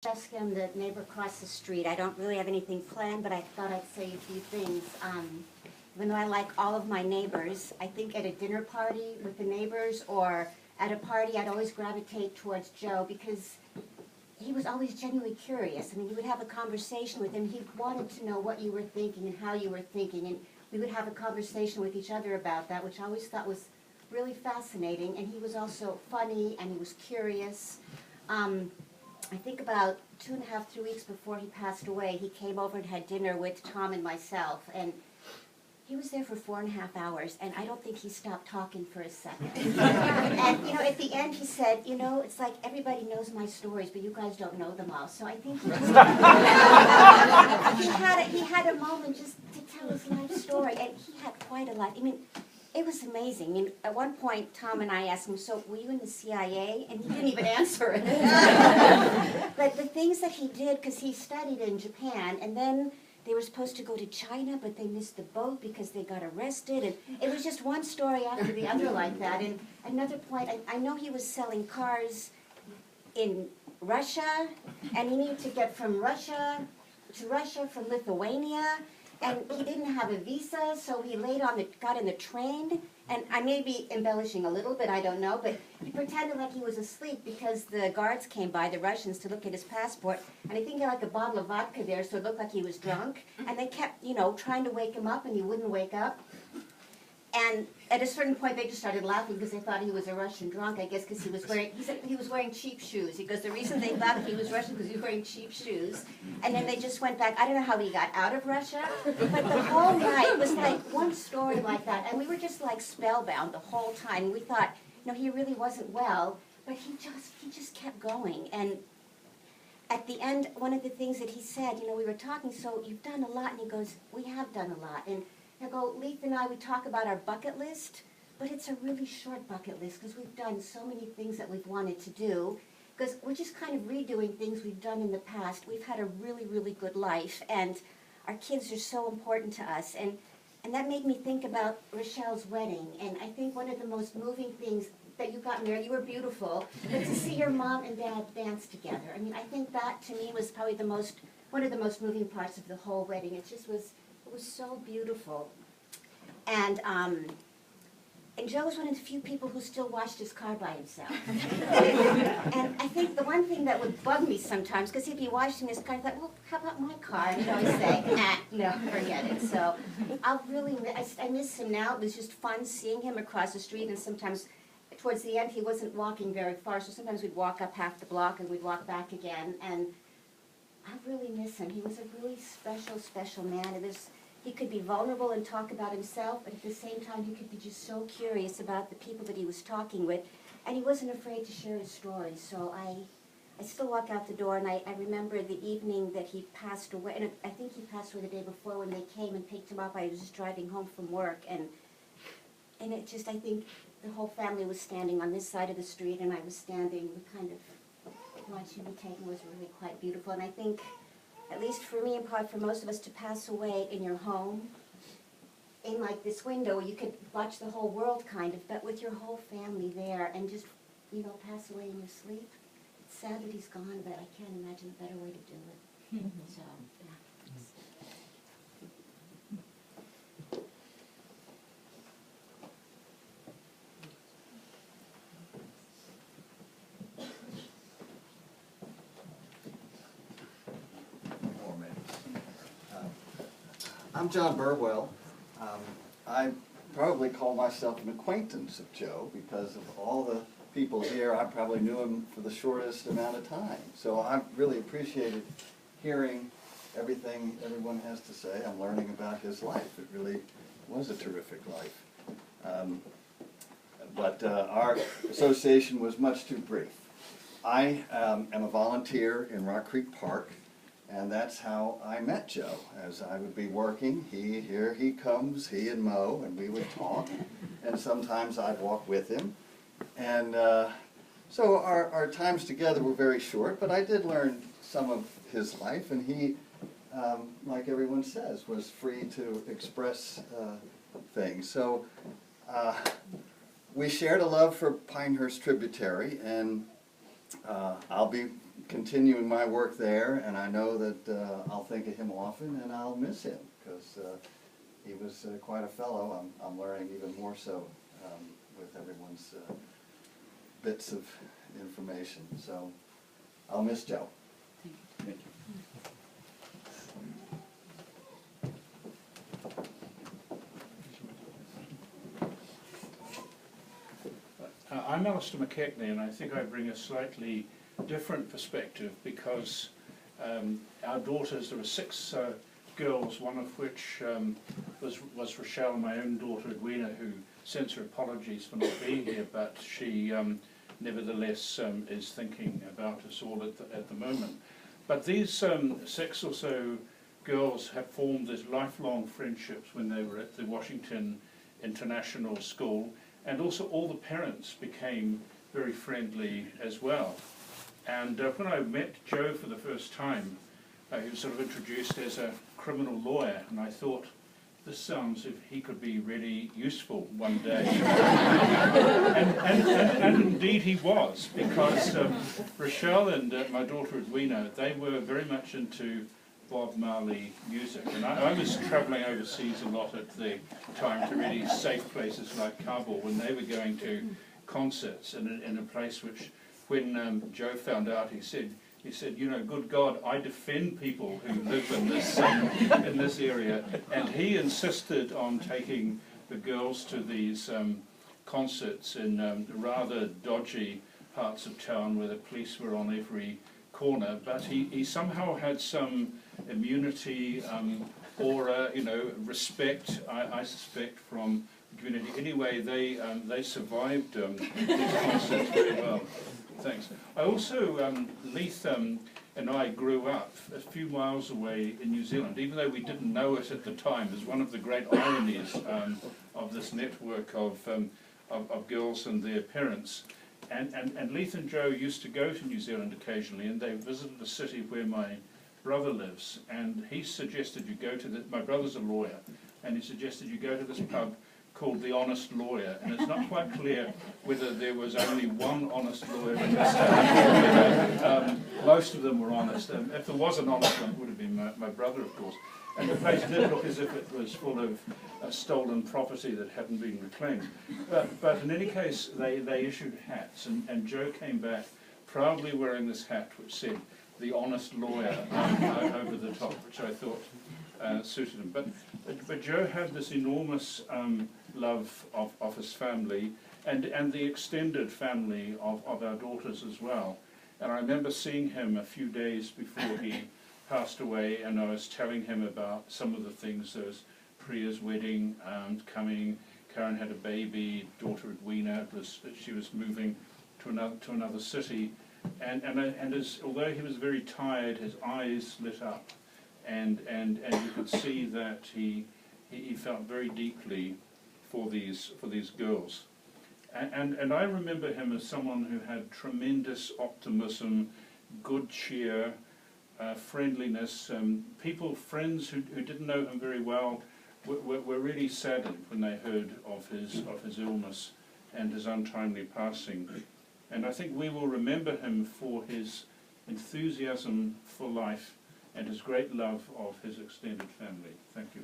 Jessica, I'm the neighbor across the street. I don't really have anything planned, but I thought I'd say a few things. Even though I like all of my neighbors, I think at a dinner party with the neighbors or at a party, I'd always gravitate towards Joe because he was always genuinely curious. I mean, you would have a conversation with him. He wanted to know what you were thinking and how you were thinking, and we would have a conversation with each other about that, which I always thought was really fascinating. And he was also funny, and he was curious. I think about 2.5, 3 weeks before he passed away, he came over and had dinner with Tom and myself, and he was there for 4.5 hours, and I don't think he stopped talking for a second. And, you know, at the end he said, you know, it's like everybody knows my stories, but you guys don't know them all. So I think he just, he had a moment just to tell his life story, and he had quite a life. I mean, it was amazing. I mean, at one point, Tom and I asked him, so were you in the CIA? And he didn't even answer it. But the things that he did, because he studied in Japan, and then they were supposed to go to China, but they missed the boat because they got arrested. And it was just one story after the other like that. And another point, I know he was selling cars in Russia, and he needed to get from Russia to Russia from Lithuania. And he didn't have a visa, so he got in the train. And I may be embellishing a little bit, I don't know, but he pretended like he was asleep because the guards came by, the Russians, to look at his passport. And I think he had like a bottle of vodka there, so it looked like he was drunk. And they kept, you know, trying to wake him up, and he wouldn't wake up. And at a certain point, they just started laughing because they thought he was a Russian drunk, I guess, because he said he was wearing cheap shoes. Because the reason they thought he was Russian because he was wearing cheap shoes. And then they just went back. I don't know how he got out of Russia, but the whole night was like one story like that. And we were just like spellbound the whole time. We thought, you know, he really wasn't well, but he just kept going. And at the end, one of the things that he said, you know, we were talking, so you've done a lot, and he goes, we have done a lot. And I go, Leith and I, we talk about our bucket list, but it's a really short bucket list because we've done so many things that we've wanted to do, because we're just kind of redoing things we've done in the past. We've had a really, really good life, and our kids are so important to us. And that made me think about Rochelle's wedding, and I think one of the most moving things that you got married, you were beautiful, but to see your mom and dad dance together. I mean, I think that to me was probably one of the most moving parts of the whole wedding. It was so beautiful. And Joe was one of the few people who still washed his car by himself. And I think the one thing that would bug me sometimes, because he'd be washing his car, I thought, well, how about my car? And he'd always say, no, forget it. So I miss him now. It was just fun seeing him across the street, and sometimes towards the end he wasn't walking very far, so sometimes we'd walk up half the block and we'd walk back again. And I really miss him. He was a really special, special man. He could be vulnerable and talk about himself, but at the same time he could be just so curious about the people that he was talking with, and he wasn't afraid to share his stories. So I still walk out the door, and I remember the evening that he passed away, and I think he passed away the day before when they came and picked him up. I was just driving home from work, and it just, I think the whole family was standing on this side of the street, and I was standing, kind of watching him taken was really quite beautiful. And I think, at least for me and probably for most of us, to pass away in your home, in like this window where you could watch the whole world kind of, but with your whole family there, and just, you know, pass away in your sleep. It's sad that he's gone, but I can't imagine a better way to do it. So, yeah. I'm John Burwell. I probably call myself an acquaintance of Joe because of all the people here. I probably knew him for the shortest amount of time. So I've really appreciated hearing everything everyone has to say. I'm learning about his life. It really was a terrific life. But our association was much too brief. I am a volunteer in Rock Creek Park. And that's how I met Joe. As I would be working, here he comes, he and Mo, and we would talk. And sometimes I'd walk with him. And so our times together were very short, but I did learn some of his life. And he, like everyone says, was free to express things. So we shared a love for Pinehurst Tributary, and I'll be continuing my work there, and I know that I'll think of him often, and I'll miss him, because he was quite a fellow. I'm learning even more so with everyone's bits of information. So I'll miss Joe. Thank you. I'm Alistair McKechnie, and I think I bring a slightly different perspective because our daughters, there were 6 girls, one of which was Rochelle, my own daughter Edwina, who sends her apologies for not being here, but she nevertheless is thinking about us all at the moment. But these 6 or so girls have formed these lifelong friendships when they were at the Washington International School, and also all the parents became very friendly as well. And when I met Joe for the first time, he was sort of introduced as a criminal lawyer, and I thought, this sounds if he could be really useful one day. and indeed he was, because Rochelle and my daughter Edwina, they were very much into Bob Marley music, and I was travelling overseas a lot at the time to really safe places like Kabul when they were going to concerts in a place which, when Joe found out, he said, you know, good God, I defend people who live in this area, and he insisted on taking the girls to these concerts in rather dodgy parts of town where the police were on every corner, but he somehow had some immunity or you know, respect, I suspect, from the community. Anyway, they survived these concerts very well. Thanks. I also, Leith and I grew up a few miles away in New Zealand, even though we didn't know it at the time. As one of the great ironies of this network of girls and their parents. And Leith and Joe used to go to New Zealand occasionally, and they visited a city where my brother lives, and he suggested you go to my brother's a lawyer, and he suggested you go to this pub called The Honest Lawyer, and it's not quite clear whether there was only one honest lawyer in this town. Most of them were honest. If there was an honest one, it would have been my brother, of course. And the place did look as if it was full of stolen property that hadn't been reclaimed. But in any case, they issued hats, and Joe came back proudly wearing this hat which said, The Honest Lawyer, over the top, which I thought suited him. But Joe had this enormous love of his family and the extended family of our daughters as well. And I remember seeing him a few days before he passed away, and I was telling him about some of the things. There was Priya's wedding coming, Karen had a baby, daughter Edwina, she was moving to another city, and although he was very tired, his eyes lit up, and you could see that he felt very deeply for these girls. And I remember him as someone who had tremendous optimism, good cheer, friendliness. Friends who didn't know him very well were really saddened when they heard of his illness and his untimely passing. And I think we will remember him for his enthusiasm for life and his great love of his extended family. Thank you.